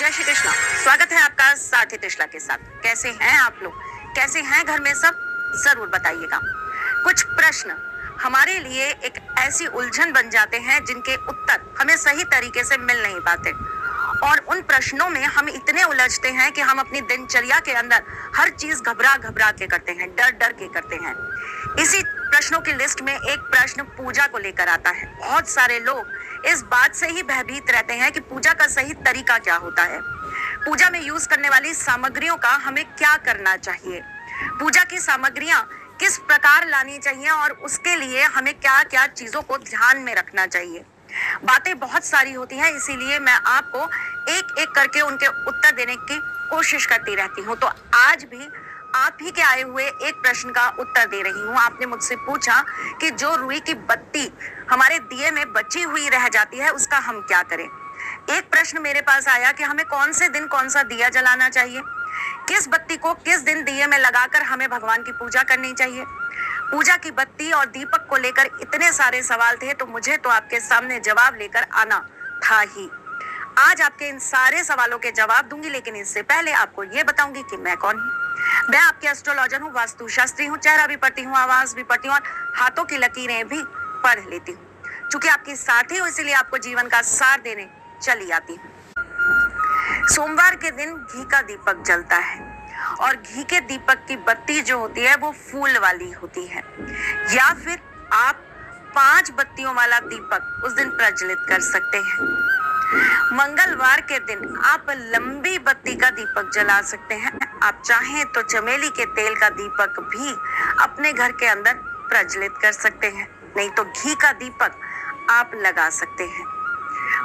जय श्री कृष्णा। स्वागत है आपका साथी त्रिशला के साथ। कैसे हैं आप लोग? कैसे हैं घर में सब? जरूर बताइएगा। कुछ प्रश्न हमारे लिए एक ऐसी उलझन बन जाते हैं जिनके उत्तर हमें सही तरीके से मिल नहीं पाते, और उन प्रश्नों में हम इतने उलझते हैं कि हम अपनी दिनचर्या के अंदर हर चीज घबरा घबरा के करते हैं, डर डर के करते हैं। इसी प्रश्नों की लिस्ट में एक प्रश्न पूजा को लेकर आता है। बहुत सारे लोग इस बात से ही भयभीत रहते हैं कि पूजा का सही तरीका क्या होता है, पूजा में यूज करने वाली सामग्रियों का हमें क्या करना चाहिए, पूजा की सामग्रियां किस प्रकार लानी चाहिए और उसके लिए हमें क्या क्या चीजों को ध्यान में रखना चाहिए। बातें बहुत सारी होती हैं, इसीलिए मैं आपको एक एक करके उनके उत्तर देने की कोशिश करती रहती हूँ। तो आज भी आप ही के आए हुए एक प्रश्न का उत्तर दे रही हूँ। आपने मुझसे पूछा कि जो रुई की बत्ती हमारे दिए में बची हुई रह जाती है उसका हम क्या करें। एक प्रश्न मेरे पास आया कि हमें कौन से दिन कौन सा दिया जलाना चाहिए, किस बत्ती को किस दिन दिए में लगाकर हमें भगवान की पूजा करनी चाहिए। पूजा की बत्ती और दीपक को लेकर इतने सारे सवाल थे, तो मुझे तो आपके सामने जवाब लेकर आना था ही। आज आपके इन सारे सवालों के जवाब दूंगी, लेकिन इससे पहले आपको ये बताऊंगी कि मैं कौन हूँ। मैं आपकी एस्ट्रोलॉजर हूँ, वास्तुशास्त्री हूँ, चेहरा भी पढ़ती हूँ, आवाज भी पढ़ती हूँ और हाथों की लकीरें भी पढ़ लेती हूँ। चूंकि आपकी साथी हूँ इसीलिए आपको जीवन का सार देने चली आती हूँ। सोमवार के दिन घी का दीपक जलता है और घी के दीपक की बत्ती जो होती है वो फूल वाली होती है, या फिर आप 5 बत्तियों वाला दीपक उस दिन प्रज्वलित कर सकते हैं। मंगलवार के दिन आप लंबी बत्ती का दीपक जला सकते हैं। आप चाहें तो चमेली के तेल का दीपक भी अपने घर के अंदर प्रज्वलित कर सकते हैं, नहीं तो घी का दीपक आप लगा सकते हैं।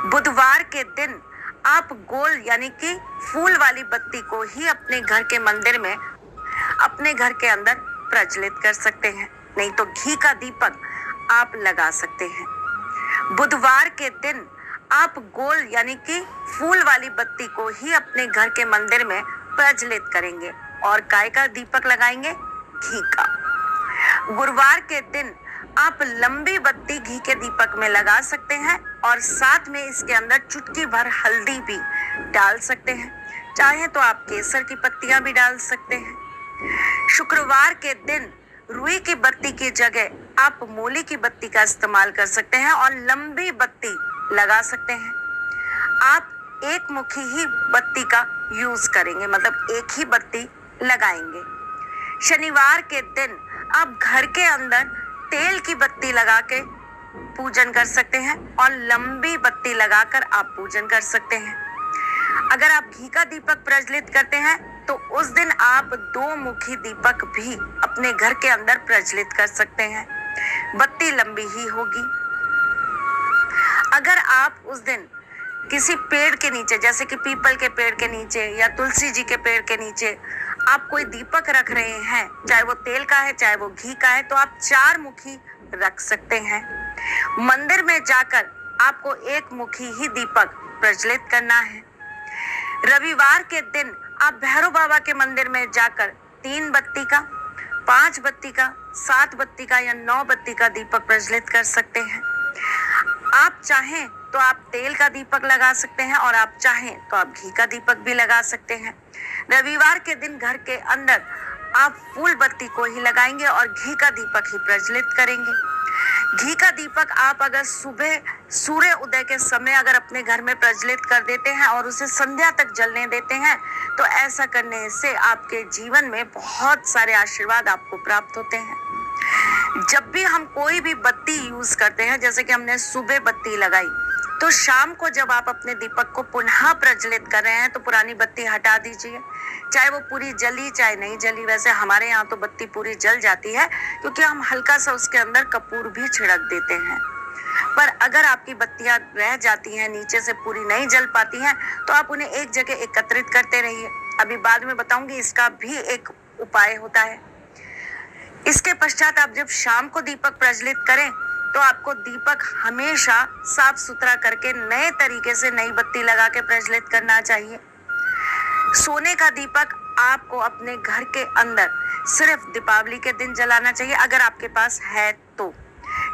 बुधवार के दिन आप गोल यानी कि फूल वाली बत्ती को ही अपने घर के मंदिर में अपने घर के अंदर प्रज्वलित कर सकते हैं, नहीं तो घी का दीपक आप लगा सकते हैं। बुधवार के दिन आप गोल यानी कि फूल वाली बत्ती को ही अपने घर के मंदिर में प्रज्वलित करेंगे और काय का दीपक लगाएंगे? घी का। गुरुवार के दिन आप लंबी बत्ती घी के दीपक में लगा सकते हैं और साथ में इसके अंदर चुटकी भर हल्दी भी डाल सकते हैं। चाहे तो आप केसर की पत्तियां भी डाल सकते हैं। शुक्रवार के दिन रुई की बत्ती की जगह आप मूली की बत्ती का इस्तेमाल कर सकते हैं और लंबी बत्ती लगा सकते हैं। आप एक मुखी ही बत्ती का यूज करेंगे, मतलब एक ही बत्ती लगाएंगे। शनिवार के दिन आप घर के अंदर तेल की बत्ती लगा के पूजन कर सकते हैं और लंबी बत्ती लगाकर आप पूजन कर सकते हैं। अगर आप घी का दीपक प्रज्वलित करते हैं तो उस दिन आप 2 मुखी दीपक भी अपने घर के अंदर प्रज्वलित कर सकते हैं। बत्ती लंबी ही होगी। अगर आप उस दिन किसी पेड़ के नीचे, जैसे कि पीपल के पेड़ के नीचे या तुलसी जी के पेड़ के नीचे आप कोई दीपक रख रहे हैं, चाहे वो तेल का है चाहे वो घी का है, तो आप 4 मुखी रख सकते हैं। मंदिर में जाकर आपको 1 मुखी ही दीपक प्रज्वलित करना है। रविवार के दिन आप भैरव बाबा के मंदिर में जाकर 3 बत्ती का, 5 बत्ती का, 7 बत्ती का या 9 बत्ती का दीपक प्रज्वलित कर सकते हैं। आप चाहें तो आप तेल का दीपक लगा सकते हैं और आप चाहें तो आप घी का दीपक भी लगा सकते हैं। रविवार के दिन घर के अंदर आप फूल बत्ती को ही लगाएंगे और घी का दीपक ही प्रज्वलित करेंगे। घी का दीपक आप अगर सुबह सूर्य उदय के समय अगर अपने घर में प्रज्वलित कर देते हैं और उसे संध्या तक जलने देते हैं, तो ऐसा करने से आपके जीवन में बहुत सारे आशीर्वाद आपको प्राप्त होते हैं। जब भी हम कोई भी बत्ती यूज करते हैं, जैसे कि हमने सुबह बत्ती लगाई, तो शाम को जब आप अपने दीपक को पुनः प्रज्वलित कर रहे हैं तो पुरानी बत्ती हटा दीजिए, चाहे वो पूरी जली चाहे नहीं जली। वैसे हमारे यहाँ तो बत्ती पूरी जल जाती है क्योंकि हम हल्का सा उसके अंदर कपूर भी छिड़क देते हैं। पर अगर आपकी बत्तियां रह जाती हैं, नीचे से पूरी नहीं जल पाती हैं, तो आप उन्हें एक जगह एकत्रित करते रहिए। अभी बाद में बताऊंगी इसका भी एक उपाय होता है। इसके पश्चात आप जब शाम को दीपक प्रज्वलित करें तो आपको दीपक हमेशा साफ सुथरा करके नए तरीके से नई बत्ती लगा के प्रज्वलित करना चाहिए। सोने का दीपक आपको अपने घर के अंदर सिर्फ दीपावली के दिन जलाना चाहिए, अगर आपके पास है तो।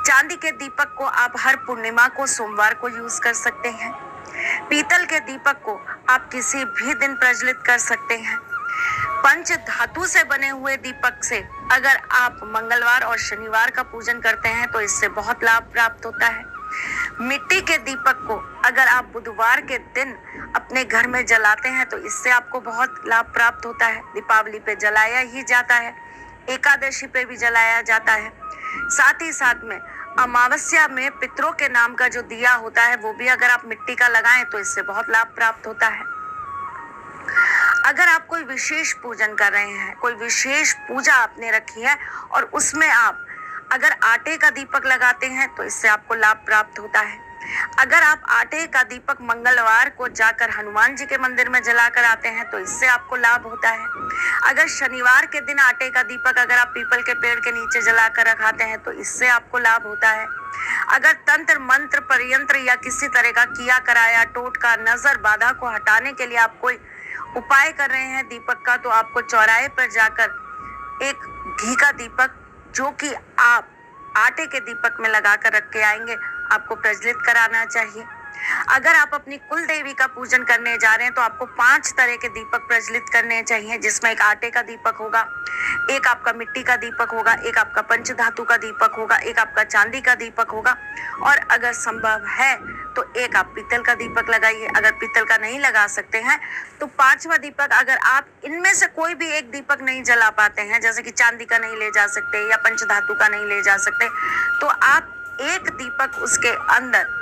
चांदी के दीपक को आप हर पूर्णिमा को सोमवार को यूज कर सकते हैं। पीतल के दीपक को आप किसी भी दिन प्रज्वलित कर सकते हैं। पंच धातु से बने हुए दीपक से अगर आप मंगलवार और शनिवार का पूजन करते हैं तो इससे बहुत लाभ प्राप्त होता है। मिट्टी के दीपक को अगर आप बुधवार के दिन अपने घर में जलाते हैं तो इससे आपको बहुत लाभ प्राप्त होता है। दीपावली पे जलाया ही जाता है, एकादशी पे भी जलाया जाता है। साथ ही साथ में अमावस्या में पितरों के नाम का जो दिया होता है वो भी अगर आप मिट्टी का लगाएं तो इससे बहुत लाभ प्राप्त होता है। अगर आप कोई विशेष पूजन कर रहे हैं, कोई विशेष पूजा आपने रखी है और उसमें आप अगर आटे का दीपक लगाते हैं तो इससे आपको लाभ प्राप्त होता है। अगर आप आटे का दीपक मंगलवार को जाकर हनुमान जी के मंदिर में जलाकर आते हैं तो इससे आपको लाभ होता है। अगर शनिवार के दिन आटे का दीपक अगर आप पीपल के पेड़ के नीचे जलाकर रखाते हैं तो इससे आपको लाभ होता है। अगर तंत्र मंत्र परयंत्र या किसी तरह का किया कराया टोटका नजर बाधा को हटाने के लिए आप कोई उपाय कर रहे हैं दीपक का, तो आपको चौराहे पर जाकर एक घी का दीपक जो कि आप आटे के दीपक में लगा कर रख के आएंगे आपको प्रज्वलित कराना चाहिए। अगर आप अपनी कुल देवी का पूजन करने जा रहे हैं तो आपको 5 तरह के दीपक प्रज्वलित करने चाहिए, जिसमें एक आटे का दीपक होगा, एक आपका मिट्टी का दीपक होगा, एक आपका पंचधातु का दीपक होगा, एक आपका चांदी का दीपक होगा और अगर संभव है तो एक आप पीतल का दीपक लगाइए। अगर पीतल का नहीं लगा सकते हैं तो 5वां दीपक अगर आप इनमें से कोई भी एक दीपक नहीं जला पाते हैं, जैसे कि चांदी का नहीं ले जा सकते या पंचधातु का नहीं ले जा सकते, तो आप एक दीपक उसके अंदर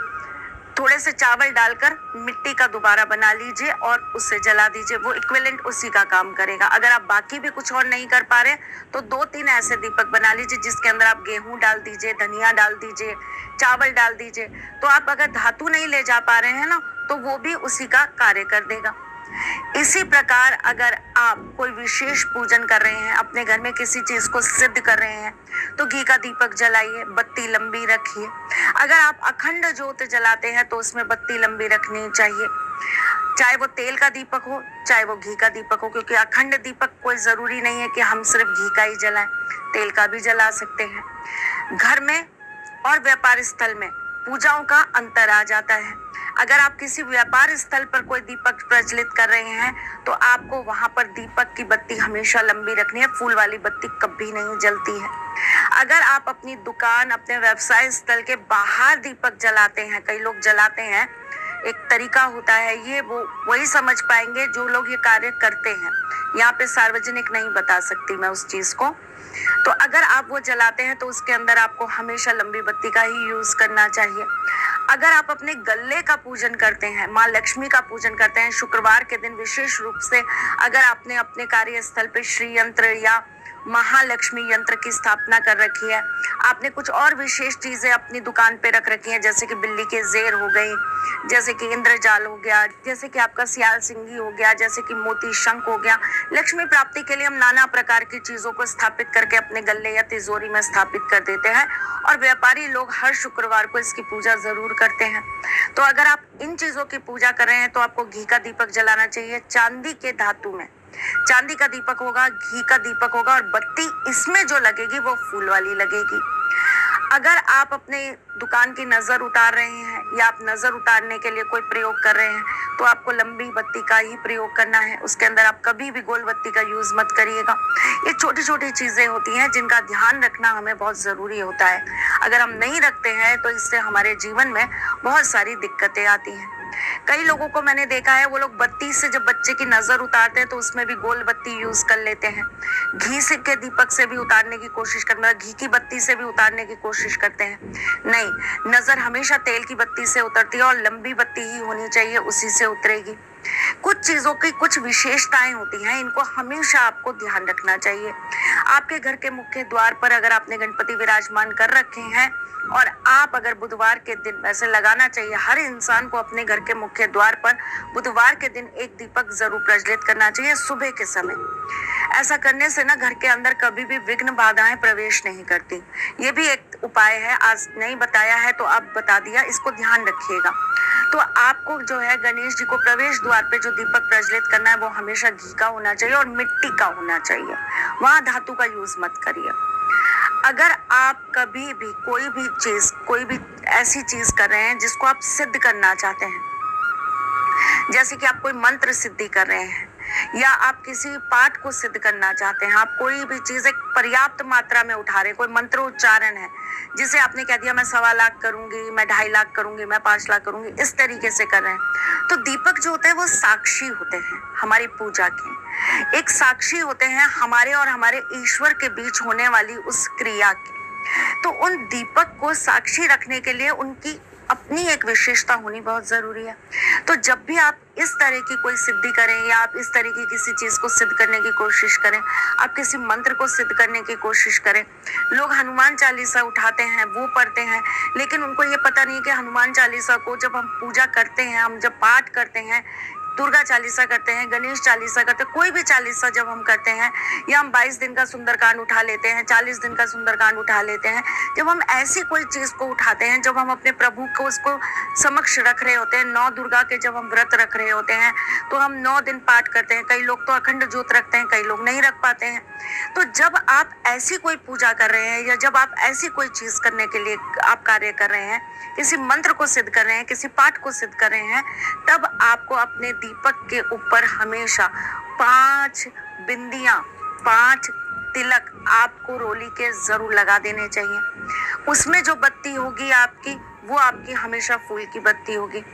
थोड़े से चावल डालकर मिट्टी का दोबारा बना लीजिए और उससे जला दीजिए, वो इक्विवेलेंट उसी का काम करेगा। अगर आप बाकी भी कुछ और नहीं कर पा रहे तो 2-3 ऐसे दीपक बना लीजिए जिसके अंदर आप गेहूं डाल दीजिए, धनिया डाल दीजिए, चावल डाल दीजिए। तो आप अगर धातु नहीं ले जा पा रहे हैं ना तो वो भी उसी का कार्य कर देगा। इसी प्रकार अगर आप कोई विशेष पूजन कर रहे हैं, अपने घर में किसी चीज को सिद्ध कर रहे हैं तो घी का दीपक जलाइए, बत्ती लंबी रखिए। अगर आप अखंड ज्योत जलाते हैं तो उसमें बत्ती लंबी रखनी चाहिए, चाहे वो तेल का दीपक हो चाहे वो घी का दीपक हो, क्योंकि अखंड दीपक कोई जरूरी नहीं है कि हम सिर्फ घी का ही जलाएं, तेल का भी जला सकते हैं। घर में और व्यापार स्थल में पूजाओं का अंतर आ जाता है। अगर आप किसी व्यापार स्थल पर कोई दीपक प्रज्वलित कर रहे हैं तो आपको वहां पर दीपक की बत्ती हमेशा लंबी रखनी है, फूल वाली बत्ती कभी नहीं जलती है। अगर आप अपनी दुकान अपने व्यवसाय स्थल के बाहर दीपक जलाते हैं, कई लोग जलाते हैं, एक तरीका होता है ये, वो वही समझ पाएंगे जो लोग ये कार्य करते हैं। यहाँ पे सार्वजनिक नहीं बता सकती मैं उस चीज को। तो अगर आप वो जलाते हैं तो उसके अंदर आपको हमेशा लंबी बत्ती का ही यूज करना चाहिए। अगर आप अपने गल्ले का पूजन करते हैं, माँ लक्ष्मी का पूजन करते हैं, शुक्रवार के दिन विशेष रूप से अगर आपने अपने कार्यस्थल पे श्री यंत्र या महालक्ष्मी यंत्र की स्थापना कर रखी है, आपने कुछ और विशेष चीजें अपनी दुकान पे रख रखी हैं, जैसे कि बिल्ली के जेर हो गई, जैसे कि इंद्रजाल हो गया, जैसे कि आपका सियाल सिंगी हो गया, जैसे कि मोती शंख हो गया। लक्ष्मी प्राप्ति के लिए हम नाना प्रकार की चीजों को स्थापित करके अपने गल्ले या तिजोरी में स्थापित कर देते हैं और व्यापारी लोग हर शुक्रवार को इसकी पूजा जरूर करते हैं। तो अगर आप इन चीजों की पूजा कर रहे हैं तो आपको घी का दीपक जलाना चाहिए, चांदी के धातु में चांदी का दीपक होगा, घी का दीपक होगा और बत्ती इसमें जो लगेगी वो फूल वाली लगेगी। अगर आप अपने दुकान की नजर उतार रहे हैं या आप नजर उतारने के लिए कोई प्रयोग कर रहे हैं तो आपको लंबी बत्ती का ही प्रयोग करना है, उसके अंदर आप कभी भी गोल बत्ती का यूज मत करिएगा। ये छोटी छोटी चीजें होती हैं जिनका ध्यान रखना हमें बहुत जरूरी होता है। अगर हम नहीं रखते हैं तो इससे हमारे जीवन में बहुत सारी दिक्कतें आती हैं। कई लोगों को मैंने देखा है, वो लोग बत्ती से जब बच्चे की नजर उतारते हैं तो उसमें भी गोल बत्ती यूज कर लेते हैं, घी से के दीपक से भी उतारने की कोशिश करते हैं, घी की बत्ती से भी उतारने की कोशिश करते हैं। नहीं, नजर हमेशा तेल की बत्ती से उतरती है और लंबी बत्ती ही होनी चाहिए, उसी से उतरेगी। कुछ चीजों की कुछ विशेषताएं होती हैं, इनको हमेशा आपको ध्यान रखना चाहिए। आपके घर के मुख्य द्वार पर अगर आपने गणपति विराजमान कर रखे हैं और आप अगर बुधवार के दिन, वैसे लगाना चाहिए हर इंसान को अपने घर के मुख्य द्वार पर बुधवार के दिन एक दीपक जरूर प्रज्वलित करना चाहिए सुबह के समय। ऐसा करने से ना घर के अंदर कभी भी विघ्न बाधाएं प्रवेश नहीं करती। ये भी एक उपाय है, आज नहीं बताया है तो अब बता दिया, इसको ध्यान रखिएगा। तो आपको जो है गणेश जी को प्रवेश द्वार पे जो दीपक प्रज्वलित करना है वो हमेशा घी का होना चाहिए और मिट्टी का होना चाहिए, वहां धातु का यूज मत करिए। अगर आप कभी भी कोई भी ऐसी चीज कर रहे हैं जिसको आप सिद्ध करना चाहते हैं, जैसे कि आप कोई मंत्र सिद्धि कर रहे हैं या आप किसी पाठ को सिद्ध करना चाहते हैं, आप कोई भी चीज एक पर्याप्त मात्रा में उठा रहे हैं, कोई मंत्रोच्चारण है जिसे आपने कह दिया मैं 1.25 लाख करूंगी, मैं 2.5 लाख करूंगी, मैं 5 लाख करूंगी, इस तरीके से कर रहे हैं। तो दीपक जो होते हैं वो साक्षी होते हैं हमारी पूजा के, एक साक्षी होते हैं हमारे और हमारे ईश्वर के बीच होने वाली उस क्रिया की। तो उन दीपक को साक्षी रखने के लिए उनकी अपनी एक विशेषता होनी बहुत जरूरी है। तो जब भी आप इस तरह की कोई सिद्धि करें या आप इस तरह की किसी चीज को सिद्ध करने की कोशिश करें, आप किसी मंत्र को सिद्ध करने की कोशिश करें, लोग हनुमान चालीसा उठाते हैं, वो पढ़ते हैं, लेकिन उनको ये पता नहीं कि हनुमान चालीसा को जब हम पूजा करते हैं, हम जब पाठ करते हैं, दुर्गा चालीसा करते हैं, गणेश चालीसा करते हैं, कोई भी चालीसा जब हम करते हैं या हम 22 दिन का सुंदरकांड उठा लेते हैं, 40 दिन का सुंदरकांड उठा लेते हैं, जब हम ऐसी कोई चीज को उठाते हैं, जब हम अपने प्रभु को उसको समक्ष रख रहे होते हैं, 9 दुर्गा के जब हम व्रत रख रहे होते हैं, तो हम 9 दिन पाठ करते हैं। कई लोग तो अखंड ज्योत रखते हैं, कई लोग नहीं रख पाते हैं। तो जब आप ऐसी कोई पूजा कर रहे हैं या जब आप ऐसी कोई चीज करने के लिए आप कार्य कर रहे हैं, किसी मंत्र को सिद्ध कर रहे हैं, किसी पाठ को सिद्ध कर रहे हैं, तब आपको अपने दीपक के ऊपर हमेशा 5 बिंदियां, 5 तिलक आपको रोली के जरूर लगा देने चाहिए। उसमें जो बत्ती होगी आपकी, वो आपकी हमेशा फूल की बत्ती होगी।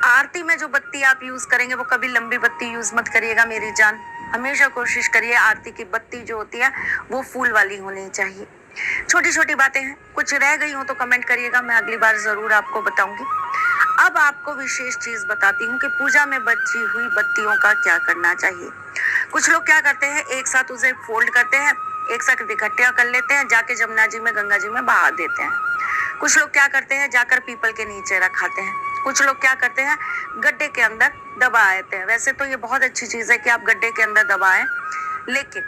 आरती में जो बत्ती आप यूज करेंगे वो कभी लंबी बत्ती यूज मत करिएगा मेरी जान, हमेशा कोशिश करिए आरती की बत्ती जो होती है वो फूल वाली होनी चाहिए। छोटी छोटी बातें हैं, कुछ रह गई हो तो कमेंट करिएगा, मैं अगली बार जरूर आपको बताऊंगी। अब आपको विशेष चीज बताती हूँ कि पूजा में बची हुई बत्तियों का क्या करना चाहिए। कुछ लोग क्या करते हैं, एक साथ उसे फोल्ड करते हैं, एक साथ इकट्ठा कर लेते हैं, जाके जमुना जी में, गंगा जी में बहा देते हैं। कुछ लोग क्या करते हैं, जाकर पीपल के नीचे रखाते हैं। कुछ लोग क्या करते हैं, गड्ढे के अंदर दबा देते हैं। वैसे तो ये बहुत अच्छी चीज है कि आप गड्ढे के अंदर दबाएं, लेकिन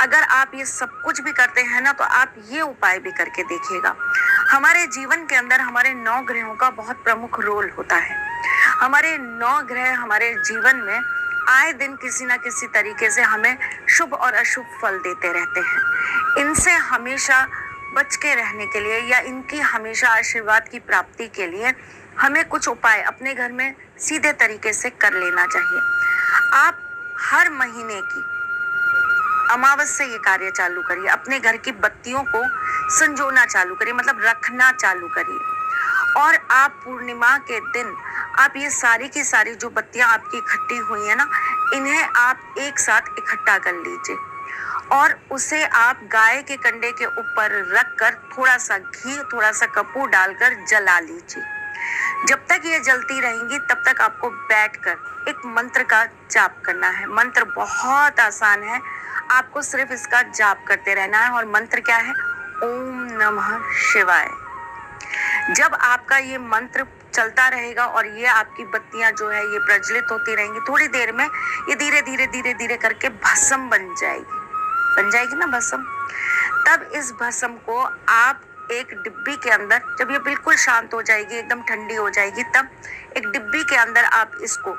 अगर आप ये सब कुछ भी करते हैं ना, तो आप ये उपाय भी करके देखिएगा। हमारे जीवन के अंदर हमारे 9 ग्रहों का बहुत प्रमुख रोल होता है। हमारे 9 ग्रह हमारे जीवन में आए दिन किसी ना किसी तरीके से हमें शुभ और अशुभ फल देते रहते हैं। इनसे हमेशा बच के रहने के लिए या इनकी हमेशा आशीर्वाद की प्राप्ति के लिए हमें कुछ उपाय अपने घर में सीधे तरीके से कर लेना चाहिए। आप हर महीने की अमावस से ये कार्य चालू करिए, अपने घर की बत्तियों को संजोना चालू करिए, मतलब रखना चालू करिए। और आप पूर्णिमा के दिन आप ये सारी की सारी जो बत्तियां आपकी इकट्ठी हुई है ना, इन्हें आप एक साथ इकट्ठा कर लीजिए और उसे आप गाय के कंडे के ऊपर रखकर थोड़ा सा घी, थोड़ा सा कपूर डालकर जला लीजिए। जब तक ये जलती रहेंगी तब तक आपको बैठकर एक मंत्र का जाप करना है। मंत्र बहुत आसान है, आपको सिर्फ इसका जाप करते रहना है। और मंत्र क्या है, ओम नमः शिवाय। जब आपका ये मंत्र चलता रहेगा और ये आपकी बत्तियां जो है ये प्रज्वलित होती रहेंगी, थोड़ी देर में ये धीरे धीरे धीरे धीरे करके भस्म बन जाएगी ना भस्म। तब इस भस्म को आप एक डिब्बी के अंदर, जब ये बिल्कुल शांत हो जाएगी, एकदम ठंडी हो जाएगी, तब एक डिब्बी के अंदर आप इसको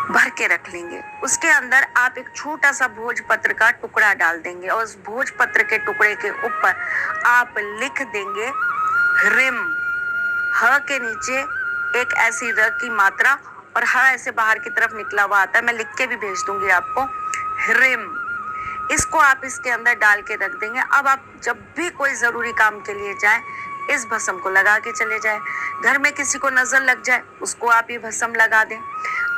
भर के रख लेंगे। उसके अंदर आप एक छोटा सा भोजपत्र का टुकड़ा डाल देंगे और उस भोजपत्र के टुकड़े के ऊपर आप लिख देंगे ह्रीम। ह के नीचे एक ऐसी र की मात्रा और ह ऐसे बाहर की तरफ निकला हुआ आता है, मैं लिख के भी भेज दूंगी आपको, ह्रीम। इसको आप इसके अंदर डाल के रख देंगे। अब आप जब भी कोई जरूरी काम के लिए जाएं, इस भस्म को लगा के चले जाएं। घर में किसी को नजर लग जाए, उसको आप ये भस्म लगा दें।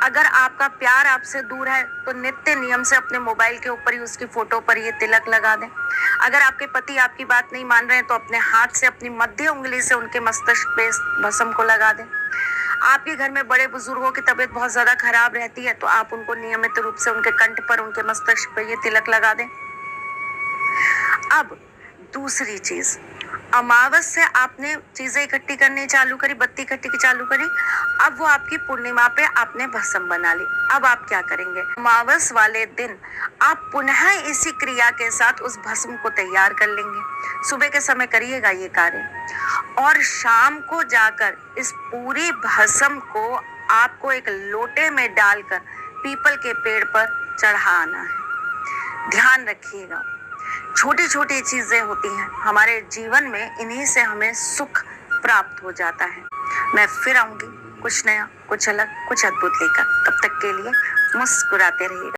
अगर आपका प्यार आपसे दूर है तो नित्य नियम से अपने मोबाइल के ऊपर ही उसकी फोटो पर ये तिलक लगा दें। अगर आपके पति आपकी बात नहीं मान रहे हैं तो अपने हाथ से, अपनी मध्य उंगली से उनके मस्तिष्क पे भस्म को लगा दें। आपके घर में बड़े बुजुर्गों की तबीयत बहुत ज्यादा खराब रहती है तो आप उनको नियमित रूप से उनके कंठ पर, उनके मस्तिष्क पर ये तिलक लगा दें। अब दूसरी चीज, अमावस से आपने चीजें इकट्ठी करनी चालू करी, बत्ती इकट्ठी की चालू करी, अब वो आपकी पूर्णिमा पे आपने भस्म बना ली। अब आप क्या करेंगे, अमावस वाले दिन आप पुनः इसी क्रिया के साथ उस भस्म को तैयार कर लेंगे। सुबह के समय करिएगा ये कार्य और शाम को जाकर इस पूरी भस्म को आपको एक लोटे में डालकर पीपल के पेड़ पर चढ़ाना है। ध्यान रखिएगा, छोटी छोटी चीजें होती हैं हमारे जीवन में, इन्हीं से हमें सुख प्राप्त हो जाता है। मैं फिर आऊंगी कुछ नया, कुछ अलग, कुछ अद्भुत लेकर। तब तक के लिए मुस्कुराते रहिएगा।